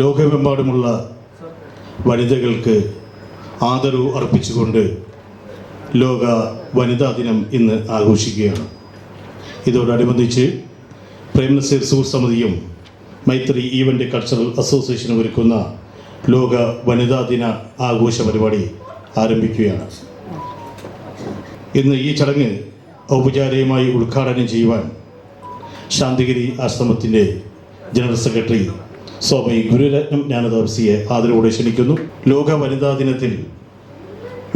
ലോകമെമ്പാടുമുള്ള വനിതകൾക്ക് ആദരവ് അർപ്പിച്ചുകൊണ്ട് ലോക വനിതാ ദിനം ഇന്ന് ആഘോഷിക്കുകയാണ്. ഇതോടനുബന്ധിച്ച് പ്രേംനസീർ സുഹൃത്ത് സമിതിയും മൈത്രി ഈവൻ്റ് കൾച്ചറൽ അസോസിയേഷനും ഒരുക്കുന്ന ലോക വനിതാ ദിന ആഘോഷ പരിപാടി ആരംഭിക്കുകയാണ്. ഇന്ന് ഈ ചടങ്ങ് ഔപചാരികമായി ഉദ്ഘാടനം ചെയ്യുവാൻ ശാന്തിഗിരി ആശ്രമത്തിൻ്റെ ജനറൽ സെക്രട്ടറി സ്വാമി ഗുരുരത്നം ജ്ഞാനദാസിയെ ആദരവോടെ ക്ഷണിക്കുന്നു. ലോക വനിതാ ദിനത്തിൽ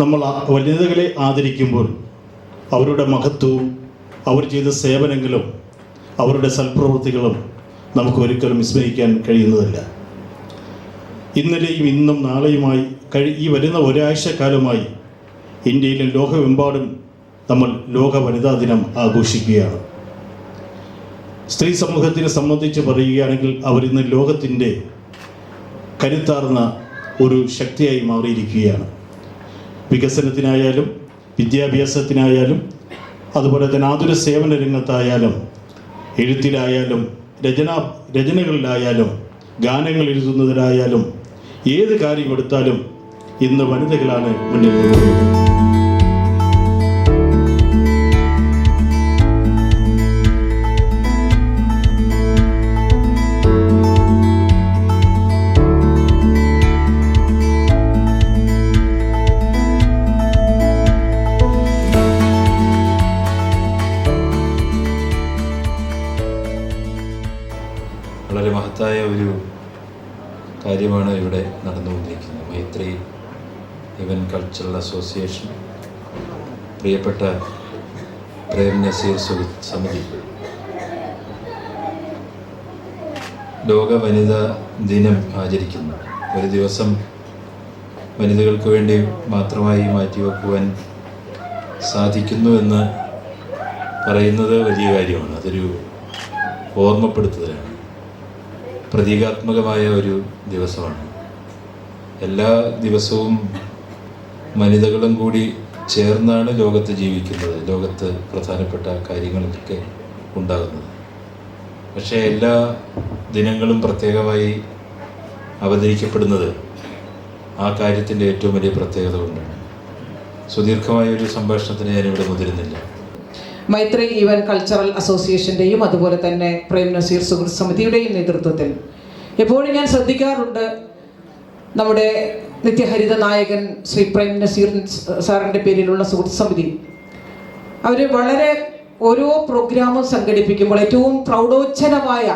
നമ്മൾ വനിതകളെ ആദരിക്കുമ്പോൾ അവരുടെ മഹത്വവും അവർ ചെയ്ത സേവനങ്ങളും അവരുടെ സൽപ്രവൃത്തികളും നമുക്ക് ഒരിക്കലും വിസ്മരിക്കാൻ കഴിയുന്നതല്ല. ഇന്നലെയും ഇന്നും നാളെയുമായി ഈ വരുന്ന ഒരാഴ്ചക്കാലമായി ഇന്ത്യയിലും ലോകമെമ്പാടും നമ്മൾ ലോക വനിതാ ദിനം ആഘോഷിക്കുകയാണ്. സ്ത്രീ സമൂഹത്തിനെ സംബന്ധിച്ച് പറയുകയാണെങ്കിൽ അവരിന്ന് ലോകത്തിൻ്റെ കരുത്താർന്ന ഒരു ശക്തിയായി മാറിയിരിക്കുകയാണ്. വികസനത്തിനായാലും വിദ്യാഭ്യാസത്തിനായാലും അതുപോലെ തന്നെ ആതുര സേവന രംഗത്തായാലും എഴുത്തിലായാലും രചനകളിലായാലും ഗാനങ്ങൾ എഴുതുന്നതിലായാലും ഏത് കാര്യം എടുത്താലും ഇന്ന് വനിതകളാണ് മുന്നിൽ നിൽക്കുന്നത്. വളരെ മഹത്തായ ഒരു കാര്യമാണ് ഇവിടെ നടന്നുകൊണ്ടിരിക്കുന്നത്. മൈത്രി ഈവൻ്റ് കൾച്ചറൽ അസോസിയേഷൻ, പ്രിയപ്പെട്ട പ്രേംനസീർ സുഹൃത്ത് സമിതി ലോക വനിതാ ദിനം ആചരിക്കുന്നു. ഒരു ദിവസം വനിതകൾക്ക് വേണ്ടി മാത്രമായി മാറ്റിവെക്കുവാൻ സാധിക്കുന്നു എന്ന് പറയുന്നത് വലിയ കാര്യമാണ്. അതൊരു ഓർമ്മപ്പെടുത്തലാണ്, പ്രതീകാത്മകമായ ഒരു ദിവസമാണ്. എല്ലാ ദിവസവും വനിതകളും കൂടി ചേർന്നാണ് ലോകത്ത് ജീവിക്കുന്നത്, ലോകത്ത് പ്രധാനപ്പെട്ട കാര്യങ്ങളൊക്കെ ഉണ്ടാകുന്നത്. പക്ഷേ എല്ലാ ദിനങ്ങളും പ്രത്യേകമായി അവതരിക്കപ്പെടുന്നത് ആ കാര്യത്തിൻ്റെ ഏറ്റവും വലിയ പ്രത്യേകത കൊണ്ടാണ്. സുദീർഘമായ ഒരു സംഭാഷണത്തിന് ഞാനിവിടെ മുതിരുന്നില്ല. മൈത്രി ഈവൻ്റ് കൾച്ചറൽ അസോസിയേഷൻ്റെയും അതുപോലെ തന്നെ പ്രേംനസീർ സുഹൃത്ത് സമിതിയുടെയും നേതൃത്വത്തിൽ എപ്പോഴും ഞാൻ ശ്രദ്ധിക്കാറുണ്ട്, നമ്മുടെ നിത്യഹരിത നായകൻ ശ്രീ പ്രേംനസീർ സാറിൻ്റെ പേരിലുള്ള സുഹൃത്ത് സമിതി അവർ വളരെ ഓരോ പ്രോഗ്രാമും സംഘടിപ്പിക്കുമ്പോൾ ഏറ്റവും പ്രൗഢോജ്ജലമായ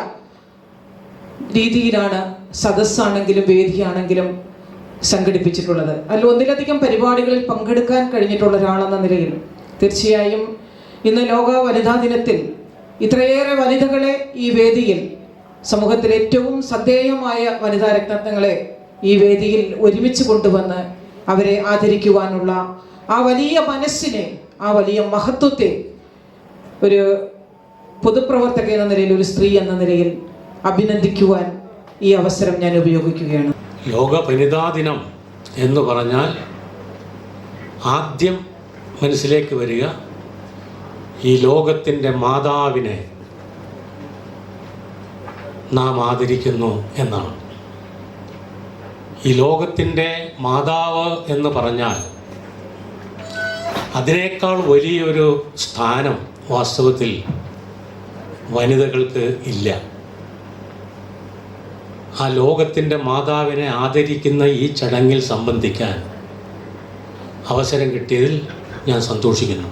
രീതിയിലാണ് സദസ്സാണെങ്കിലും വേദിയാണെങ്കിലും സംഘടിപ്പിച്ചിട്ടുള്ളത്. അതിൽ ഒന്നിലധികം പരിപാടികളിൽ പങ്കെടുക്കാൻ കഴിഞ്ഞിട്ടുള്ള ഒരാളെന്ന നിലയിൽ തീർച്ചയായും ഇന്ന് ലോക വനിതാ ദിനത്തിൽ ഇത്രയേറെ വനിതകളെ ഈ വേദിയിൽ, സമൂഹത്തിൽ ഏറ്റവും ശ്രദ്ധേയമായ വനിതാ രത്നങ്ങളെ ഈ വേദിയിൽ ഒരുമിച്ച് കൊണ്ടുവന്ന് അവരെ ആദരിക്കുവാനുള്ള ആ വലിയ മനസ്സിനെ, ആ വലിയ മഹത്വത്തെ ഒരു പൊതുപ്രവർത്തക എന്ന നിലയിൽ, ഒരു സ്ത്രീ എന്ന നിലയിൽ അഭിനന്ദിക്കുവാൻ ഈ അവസരം ഞാൻ ഉപയോഗിക്കുകയാണ്. ലോക വനിതാ ദിനം എന്ന് പറഞ്ഞാൽ ആദ്യം മനസ്സിലേക്ക് വരിക ഈ ലോകത്തിൻ്റെ മാതാവിനെ നാം ആദരിക്കുന്നു എന്നാണ്. ഈ ലോകത്തിൻ്റെ മാതാവ് എന്ന് പറഞ്ഞാൽ അതിനേക്കാൾ വലിയൊരു സ്ഥാനം വാസ്തവത്തിൽ വനിതകൾക്ക് ഇല്ല. ആ ലോകത്തിൻ്റെ മാതാവിനെ ആദരിക്കുന്ന ഈ ചടങ്ങിൽ സംബന്ധിക്കാൻ അവസരം കിട്ടിയതിൽ ഞാൻ സന്തോഷിക്കുന്നു.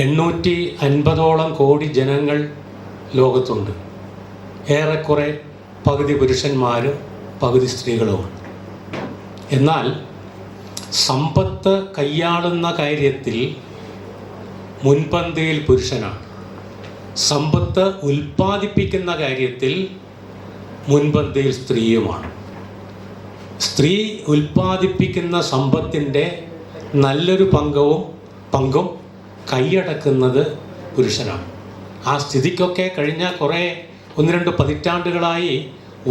850ഓളം കോടി ജനങ്ങൾ ലോകത്തുണ്ട്. ഏറെക്കുറെ പകുതി പുരുഷന്മാരും പകുതി സ്ത്രീകളുമാണ്. എന്നാൽ സമ്പത്ത് കൈയാളുന്ന കാര്യത്തിൽ മുൻപന്തിയിൽ പുരുഷനാണ്. സമ്പത്ത് ഉൽപ്പാദിപ്പിക്കുന്ന കാര്യത്തിൽ മുൻപന്തിയിൽ സ്ത്രീയുമാണ്. സ്ത്രീ ഉൽപ്പാദിപ്പിക്കുന്ന സമ്പത്തിൻ്റെ നല്ലൊരു പങ്കും കൈയടക്കുന്നത് പുരുഷനാണ്. ആ സ്ഥിതിക്കൊക്കെ കഴിഞ്ഞ കുറേ 1-2 പതിറ്റാണ്ടുകളായി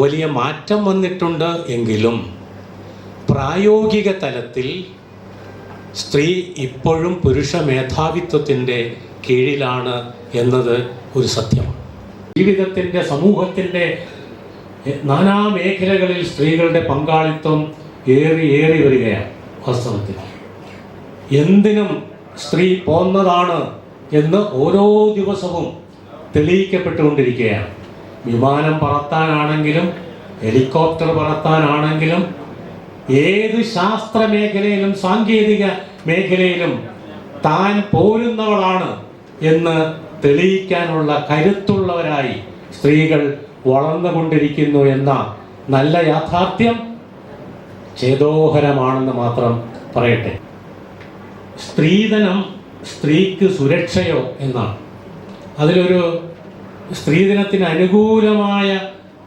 വലിയ മാറ്റം വന്നിട്ടുണ്ട്. എങ്കിലും പ്രായോഗിക തലത്തിൽ സ്ത്രീ ഇപ്പോഴും പുരുഷ മേധാവിത്വത്തിൻ്റെ കീഴിലാണ് എന്നത് ഒരു സത്യമാണ്. ജീവിതത്തിൻ്റെ സമൂഹത്തിൻ്റെ നാനാ മേഖലകളിൽ സ്ത്രീകളുടെ പങ്കാളിത്തം ഏറി വരികയാണ്. വാസ്തവത്തിൽ എന്തിനും സ്ത്രീ പോന്നതാണ് എന്ന് ഓരോ ദിവസവും തെളിയിക്കപ്പെട്ടുകൊണ്ടിരിക്കുകയാണ്. വിമാനം പറത്താനാണെങ്കിലും ഹെലികോപ്റ്റർ പറത്താനാണെങ്കിലും ഏത് ശാസ്ത്ര മേഖലയിലും സാങ്കേതിക മേഖലയിലും താൻ പോരുന്നവളാണ് എന്ന് തെളിയിക്കാനുള്ള കരുത്തുള്ളവരായി സ്ത്രീകൾ വളർന്നുകൊണ്ടിരിക്കുന്നു എന്ന നല്ല യാഥാർത്ഥ്യം ചേതോഹരമാണെന്ന് മാത്രം പറയട്ടെ. സ്ത്രീധനം സ്ത്രീക്ക് സുരക്ഷയോ എന്നാണ്. അതിലൊരു സ്ത്രീധനത്തിന് അനുകൂലമായ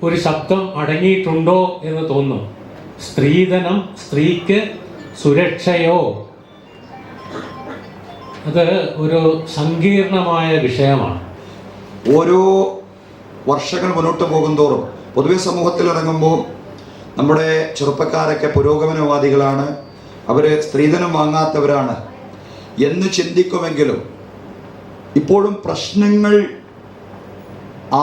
ഒരു ശബ്ദം അടങ്ങിയിട്ടുണ്ടോ എന്ന് തോന്നുന്നു. സ്ത്രീധനം സ്ത്രീക്ക് സുരക്ഷയോ? അത് ഒരു സങ്കീർണമായ വിഷയമാണ്. ഓരോ വർഷങ്ങൾ മുന്നോട്ട് പോകുന്തോറും പൊതുവെ സമൂഹത്തിൽ ഇറങ്ങുമ്പോൾ നമ്മുടെ ചെറുപ്പക്കാരൊക്കെ പുരോഗമനവാദികളാണ്, അവർ സ്ത്രീധനം വാങ്ങാത്തവരാണ് എന്ന് ചിന്തിക്കുമെങ്കിലും ഇപ്പോഴും പ്രശ്നങ്ങൾ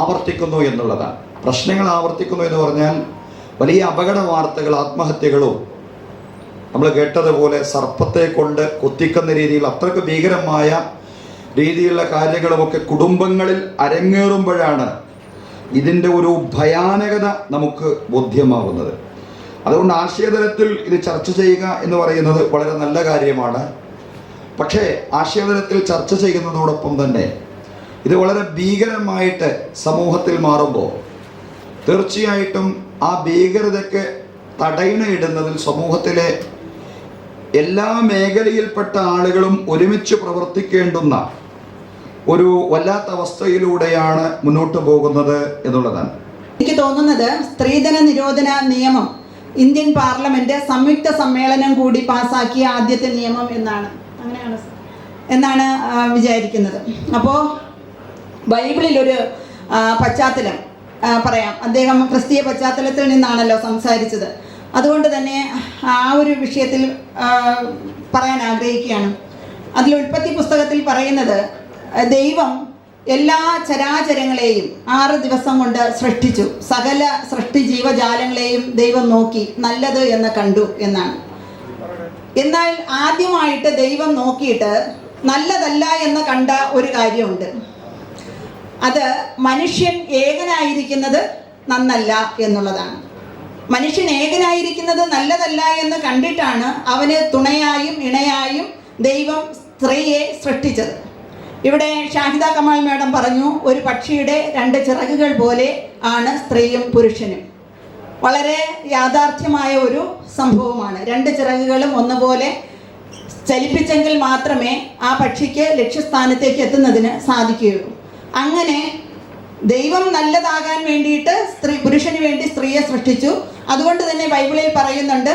ആവർത്തിക്കുന്നു എന്നുള്ളതാണ്. പ്രശ്നങ്ങൾ ആവർത്തിക്കുന്നു എന്ന് പറഞ്ഞാൽ വലിയ അപകട വാർത്തകൾ, ആത്മഹത്യകളും നമ്മൾ കേട്ടതുപോലെ സർപ്പത്തെ കൊണ്ട് കൊത്തിക്കുന്ന രീതിയിൽ അത്രയ്ക്ക് ഭീകരമായ രീതിയിലുള്ള കാര്യങ്ങളുമൊക്കെ കുടുംബങ്ങളിൽ അരങ്ങേറുമ്പോഴാണ് ഇതിൻ്റെ ഒരു ഭയാനകത നമുക്ക് ബോധ്യമാകുന്നത്. അതുകൊണ്ട് ആശയതലത്തിൽ ഇത് ചർച്ച ചെയ്യുക എന്ന് പറയുന്നത് വളരെ നല്ല കാര്യമാണ്. പക്ഷേ ആശയതലത്തിൽ ചർച്ച ചെയ്യുന്നതോടൊപ്പം തന്നെ ഇത് വളരെ ഭീകരമായിട്ട് സമൂഹത്തിൽ മാറുമ്പോൾ തീർച്ചയായിട്ടും ആ ഭീകരതയ്ക്ക് തടയിണയിടുന്നതിൽ സമൂഹത്തിലെ എല്ലാ മേഖലയിൽപ്പെട്ട ആളുകളും ഒരുമിച്ച് പ്രവർത്തിക്കേണ്ടുന്ന ഒരു വല്ലാത്ത അവസ്ഥയിലൂടെയാണ് മുന്നോട്ട് പോകുന്നത് എന്നുള്ളതാണ്. എനിക്ക് തോന്നുന്നത് സ്ത്രീധന നിരോധന നിയമം ഇന്ത്യൻ പാർലമെന്റ് സംയുക്ത സമ്മേളനം കൂടി പാസാക്കിയ ആദ്യത്തെ നിയമം എന്നാണ് വിചാരിക്കുന്നത്. അപ്പോൾ ബൈബിളിലൊരു പശ്ചാത്തലം പറയാം. അദ്ദേഹം ക്രിസ്തീയ പശ്ചാത്തലത്തിൽ നിന്നാണല്ലോ സംസാരിച്ചത്. അതുകൊണ്ട് തന്നെ ആ ഒരു വിഷയത്തിൽ പറയാൻ ആഗ്രഹിക്കുകയാണ്. അതിൽ ഉൽപ്പത്തി പുസ്തകത്തിൽ പറയുന്നത്, ദൈവം എല്ലാ ചരാചരങ്ങളെയും 6 ദിവസം കൊണ്ട് സൃഷ്ടിച്ചു. സകല സൃഷ്ടി ജീവജാലങ്ങളെയും ദൈവം നോക്കി നല്ലത് എന്ന് കണ്ടു എന്നാണ്. എന്നാൽ ആദ്യമായിട്ട് ദൈവം നോക്കിയിട്ട് നല്ലതല്ല എന്ന് കണ്ട ഒരു കാര്യമുണ്ട്. അത് മനുഷ്യൻ ഏകനായിരിക്കുന്നത് നന്നല്ല എന്നുള്ളതാണ്. മനുഷ്യൻ ഏകനായിരിക്കുന്നത് നല്ലതല്ല എന്ന് കണ്ടിട്ടാണ് അവന് തുണയായും ഇണയായും ദൈവം സ്ത്രീയെ സൃഷ്ടിച്ചത്. ഇവിടെ ഷാഹിദ കമാൽ മാഡം പറഞ്ഞു, ഒരു പക്ഷിയുടെ 2 ചിറകുകൾ പോലെ ആണ് സ്ത്രീയും പുരുഷനും. വളരെ യാഥാർത്ഥ്യമായ ഒരു സംഭവമാണ്. 2 ചിറകുകളും ഒന്നുപോലെ ചലിപ്പിച്ചെങ്കിൽ മാത്രമേ ആ പക്ഷിക്ക് ലക്ഷ്യസ്ഥാനത്തേക്ക് എത്തുന്നതിന് സാധിക്കുകയുള്ളൂ. അങ്ങനെ ദൈവം നല്ലതാകാൻ വേണ്ടിയിട്ട് പുരുഷന് വേണ്ടി സ്ത്രീയെ സൃഷ്ടിച്ചു. അതുകൊണ്ട് തന്നെ ബൈബിളിൽ പറയുന്നുണ്ട്,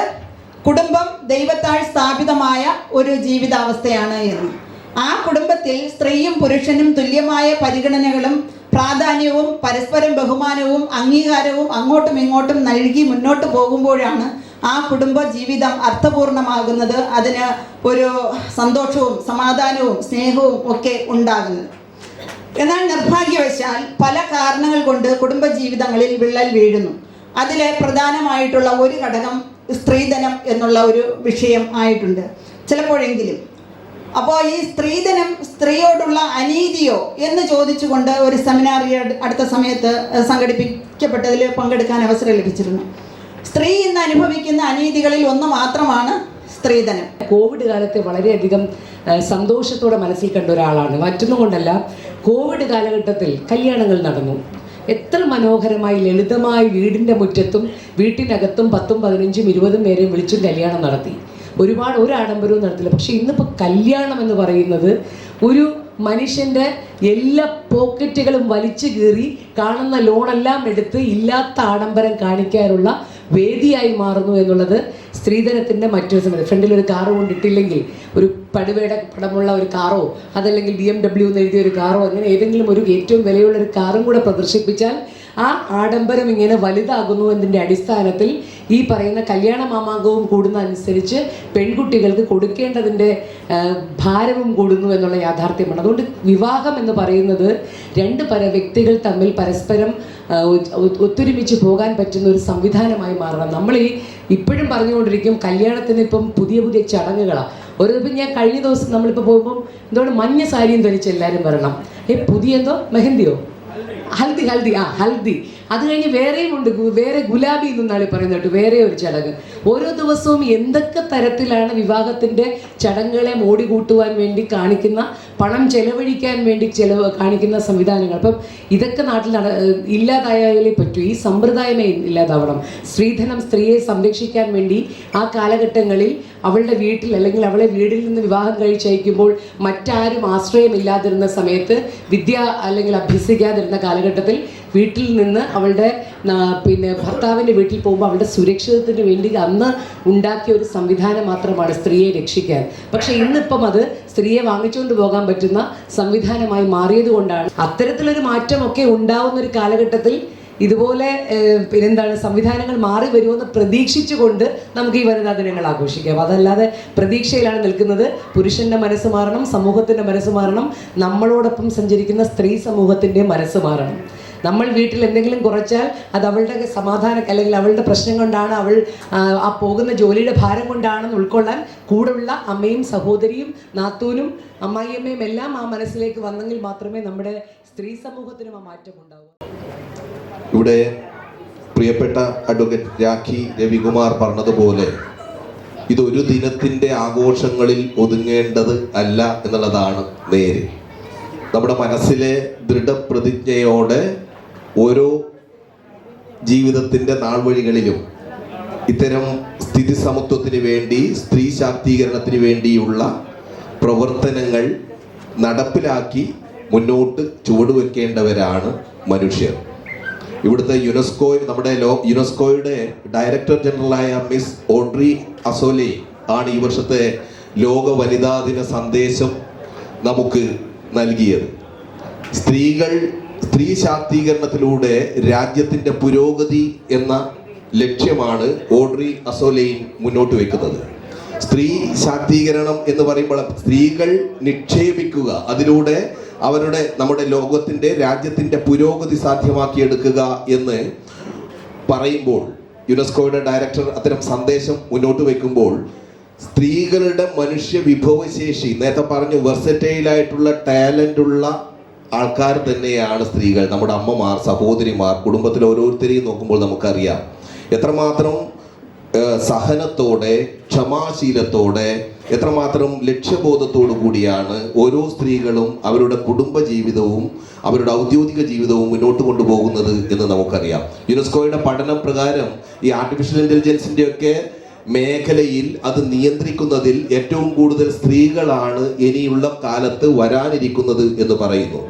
കുടുംബം ദൈവത്താൽ സ്ഥാപിതമായ ഒരു ജീവിതാവസ്ഥയാണ് എന്ന്. ആ കുടുംബത്തിൽ സ്ത്രീയും പുരുഷനും തുല്യമായ പരിഗണനകളും പ്രാധാന്യവും പരസ്പരം ബഹുമാനവും അംഗീകാരവും അങ്ങോട്ടും ഇങ്ങോട്ടും നൽകി മുന്നോട്ട് പോകുമ്പോഴാണ് ആ കുടുംബ ജീവിതം അർത്ഥപൂർണമാകുന്നത്. അതിന് ഒരു സന്തോഷവും സമാധാനവും സ്നേഹവും ഒക്കെ ഉണ്ടാകുന്നത്. എന്നാൽ നിർഭാഗ്യവശാൽ പല കാരണങ്ങൾ കൊണ്ട് കുടുംബജീവിതങ്ങളിൽ വിള്ളൽ വീഴുന്നു. അതിൽ പ്രധാനമായിട്ടുള്ള ഒരു ഘടകം സ്ത്രീധനം എന്നുള്ള ഒരു വിഷയം ആയിട്ടുണ്ട് ചിലപ്പോഴെങ്കിലും. അപ്പോൾ ഈ സ്ത്രീധനം സ്ത്രീയോടുള്ള അനീതിയോ എന്ന് ചോദിച്ചുകൊണ്ട് ഒരു സെമിനാർ അടുത്ത സമയത്ത് സംഘടിപ്പിക്കപ്പെട്ടതിൽ പങ്കെടുക്കാൻ അവസരം ലഭിച്ചിരുന്നു. സ്ത്രീ ഇന്ന് അനുഭവിക്കുന്ന അനീതികളിൽ ഒന്ന് മാത്രമാണ് സ്ത്രീധനം. കോവിഡ് കാലത്തെ വളരെയധികം സന്തോഷത്തോടെ മനസ്സിൽ കണ്ട ഒരാളാണ്. മറ്റൊന്നും കൊണ്ടല്ല, കോവിഡ് കാലഘട്ടത്തിൽ കല്യാണങ്ങൾ നടന്നു. എത്ര മനോഹരമായി ലളിതമായി വീടിൻ്റെ മുറ്റത്തും വീട്ടിനകത്തും 10, 15, 20 പേരെയും വിളിച്ചും കല്യാണം നടത്തി. ഒരു ആഡംബരവും നടത്തില്ല. പക്ഷെ ഇന്നിപ്പോൾ കല്യാണം എന്ന് പറയുന്നത് ഒരു മനുഷ്യൻ്റെ എല്ലാ പോക്കറ്റുകളും വലിച്ചു കീറി കാണുന്ന ലോണെല്ലാം എടുത്ത് ഇല്ലാത്ത ആഡംബരം കാണിക്കാനുള്ള വേദിയായി മാറുന്നു എന്നുള്ളത് സ്ത്രീധനത്തിൻ്റെ മറ്റൊരു സമയത്ത്. ഫ്രണ്ടിലൊരു കാറ് കൊണ്ടിട്ടില്ലെങ്കിൽ ഒരു പടുവയുടെ പടമുള്ള ഒരു കാറോ അതല്ലെങ്കിൽ BMW എന്ന് എഴുതിയ ഒരു കാറോ അങ്ങനെ ഏതെങ്കിലും ഒരു ഏറ്റവും വിലയുള്ള ഒരു കാറും കൂടെ പ്രദർശിപ്പിച്ചാൽ ആ ആഡംബരം ഇങ്ങനെ വലുതാകുന്നു എന്നതിൻ്റെ അടിസ്ഥാനത്തിൽ ഈ പറയുന്ന കല്യാണ മാമാങ്കവും കൂടുന്ന അനുസരിച്ച് പെൺകുട്ടികൾക്ക് കൊടുക്കേണ്ടതിൻ്റെ ഭാരവും കൂടുന്നു എന്നുള്ള യാഥാർത്ഥ്യമാണ്. അതുകൊണ്ട് വിവാഹം എന്ന് പറയുന്നത് രണ്ട് വ്യക്തികൾ തമ്മിൽ പരസ്പരം ഒത്തൊരുമിച്ച് പോകാൻ പറ്റുന്ന ഒരു സംവിധാനമായി മാറണം. നമ്മൾ ഇപ്പോഴും പറഞ്ഞുകൊണ്ടിരിക്കും കല്യാണത്തിന് ഇപ്പം പുതിയ പുതിയ ചടങ്ങുകളാണ്. ഇപ്പം ഞാൻ കഴിഞ്ഞ ദിവസം നമ്മളിപ്പോൾ പോകുമ്പം എന്തുകൊണ്ട് മഞ്ഞ സാരിയും ധരിച്ച് എല്ലാവരും വരണം. പുതിയ എന്തോ മെഹന്തിയോ ഹൽദി ഹൽദി അത് കഴിഞ്ഞ് വേറെയും ഉണ്ട്, വേറെ ഗുലാബി എന്നാണ് പറയുന്നത് കേട്ടോ, വേറെ ഒരു ചടങ്ങ്. ഓരോ ദിവസവും എന്തൊക്കെ തരത്തിലാണ് വിവാഹത്തിൻ്റെ ചടങ്ങുകളെ മോടി കൂട്ടുവാൻ വേണ്ടി കാണിക്കുന്ന, പണം ചെലവഴിക്കാൻ വേണ്ടി കാണിക്കുന്ന സംവിധാനങ്ങൾ. അപ്പം ഇതൊക്കെ നാട്ടിൽ ഇല്ലാതായാലേ പറ്റൂ. ഈ സമ്പ്രദായമേ ഇല്ലാതാവണം. സ്ത്രീധനം സ്ത്രീയെ സംരക്ഷിക്കാൻ വേണ്ടി ആ കാലഘട്ടങ്ങളിൽ അവളുടെ വീട്ടിൽ അല്ലെങ്കിൽ അവളെ വീട്ടിൽ നിന്ന് വിവാഹം കഴിച്ചയക്കുമ്പോൾ മറ്റാരും ആശ്രയമില്ലാതിരുന്ന സമയത്ത്, വിദ്യ അല്ലെങ്കിൽ അഭ്യസിക്കാതിരുന്ന കാലഘട്ടത്തിൽ വീട്ടിൽ നിന്ന് അവളുടെ ഭർത്താവിൻ്റെ വീട്ടിൽ പോകുമ്പോൾ അവളുടെ സുരക്ഷിതത്തിന് വേണ്ടി അന്ന് ഉണ്ടാക്കിയ ഒരു സംവിധാനം മാത്രമാണ് സ്ത്രീയെ രക്ഷിക്കാൻ. പക്ഷെ ഇന്നിപ്പം അത് സ്ത്രീയെ വാങ്ങിച്ചുകൊണ്ട് പോകാൻ പറ്റുന്ന സംവിധാനമായി മാറിയത് കൊണ്ടാണ് അത്തരത്തിലൊരു മാറ്റമൊക്കെ ഉണ്ടാവുന്ന ഒരു കാലഘട്ടത്തിൽ ഇതുപോലെ സംവിധാനങ്ങൾ മാറി വരുമെന്ന് പ്രതീക്ഷിച്ചുകൊണ്ട് നമുക്ക് ഈ വനിതാ ദിനങ്ങൾ ആഘോഷിക്കാം. അതല്ലാതെ പ്രതീക്ഷയിലാണ് നിൽക്കുന്നത്. പുരുഷൻ്റെ മനസ്സ് മാറണം, സമൂഹത്തിൻ്റെ മനസ്സ് മാറണം, നമ്മളോടൊപ്പം സഞ്ചരിക്കുന്ന സ്ത്രീ സമൂഹത്തിൻ്റെ മനസ്സ് മാറണം. നമ്മൾ വീട്ടിൽ എന്തെങ്കിലും കുറച്ചാൽ അത് അവളുടെ സമാധാനം അല്ലെങ്കിൽ അവളുടെ പ്രശ്നം കൊണ്ടാണ്, അവൾ ആ പോകുന്ന ജോലിയുടെ ഭാരം കൊണ്ടാണെന്ന് ഉൾക്കൊള്ളാൻ കൂടുള്ള അമ്മയും സഹോദരിയും നാത്തൂനും അമ്മായിയമ്മയും എല്ലാം ആ മനസ്സിലേക്ക് വന്നെങ്കിൽ മാത്രമേ നമ്മുടെ സ്ത്രീ സമൂഹത്തിനും ആ മാറ്റം ഉണ്ടാവൂ. ഇവിടെ പ്രിയപ്പെട്ട അഡ്വക്കേറ്റ് രാഖി രവികുമാർ പറഞ്ഞതുപോലെ ഇതൊരു ദിനത്തിൻ്റെ ആഘോഷങ്ങളിൽ ഒതുങ്ങേണ്ടത് അല്ല എന്നുള്ളതാണ് നേര്. നമ്മുടെ മനസ്സിലെ ദൃഢപ്രതിജ്ഞയോടെ ഓരോ ജീവിതത്തിൻ്റെ നാൾവഴികളിലും ഇത്തരം സ്ഥിതി സമത്വത്തിന് വേണ്ടി, സ്ത്രീ ശാക്തീകരണത്തിന് വേണ്ടിയുള്ള പ്രവർത്തനങ്ങൾ നടപ്പിലാക്കി മുന്നോട്ട് ചുവടുവെക്കേണ്ടവരാണ് മനുഷ്യർ. ഇവിടുത്തെ നമ്മുടെ യുനെസ്കോയുടെ ഡയറക്ടർ ജനറലായ മിസ് ഓഡ്രി അസോലെ ആണ് ഈ വർഷത്തെ ലോക വനിതാ ദിന സന്ദേശം നമുക്ക് നൽകിയത്. സ്ത്രീ ശാക്തീകരണത്തിലൂടെ രാജ്യത്തിൻ്റെ പുരോഗതി എന്ന ലക്ഷ്യമാണ് ഓഡ്രി അസോലെയിൻ മുന്നോട്ട് വെക്കുന്നത്. സ്ത്രീ ശാക്തീകരണം എന്ന് പറയുമ്പോൾ സ്ത്രീകൾ നിക്ഷേപിക്കുക, അതിലൂടെ നമ്മുടെ ലോകത്തിൻ്റെ രാജ്യത്തിൻ്റെ പുരോഗതി സാധ്യമാക്കിയെടുക്കുക എന്ന് പറയുമ്പോൾ യുനെസ്കോയുടെ ഡയറക്ടർ അത്തരം സന്ദേശം മുന്നോട്ട് വയ്ക്കുമ്പോൾ സ്ത്രീകളുടെ മനുഷ്യ വിഭവശേഷി, നേരത്തെ പറഞ്ഞു വെർസറ്റൈലായിട്ടുള്ള ടാലൻ്റുള്ള ആൾക്കാർ തന്നെയാണ് സ്ത്രീകൾ. നമ്മുടെ അമ്മമാർ, സഹോദരിമാർ, കുടുംബത്തിൽ ഓരോരുത്തരെയും നോക്കുമ്പോൾ നമുക്കറിയാം എത്രമാത്രം സഹനത്തോടെ, ക്ഷമാശീലത്തോടെ, എത്രമാത്രം ലക്ഷ്യബോധത്തോടു കൂടിയാണ് ഓരോ സ്ത്രീകളും അവരുടെ കുടുംബ ജീവിതവും അവരുടെ ഔദ്യോഗിക ജീവിതവും മുന്നോട്ട് കൊണ്ടുപോകുന്നത് എന്ന് നമുക്കറിയാം. യുനെസ്കോയുടെ പഠനം പ്രകാരം ഈ ആർട്ടിഫിഷ്യൽ ഇൻ്റലിജൻസിൻ്റെ ഒക്കെ മേഖലയിൽ അത് നിയന്ത്രിക്കുന്നതിൽ ഏറ്റവും കൂടുതൽ സ്ത്രീകളാണ് ഇനിയുള്ള കാലത്ത് വരാനിരിക്കുന്നത് എന്ന് പറയുന്നു.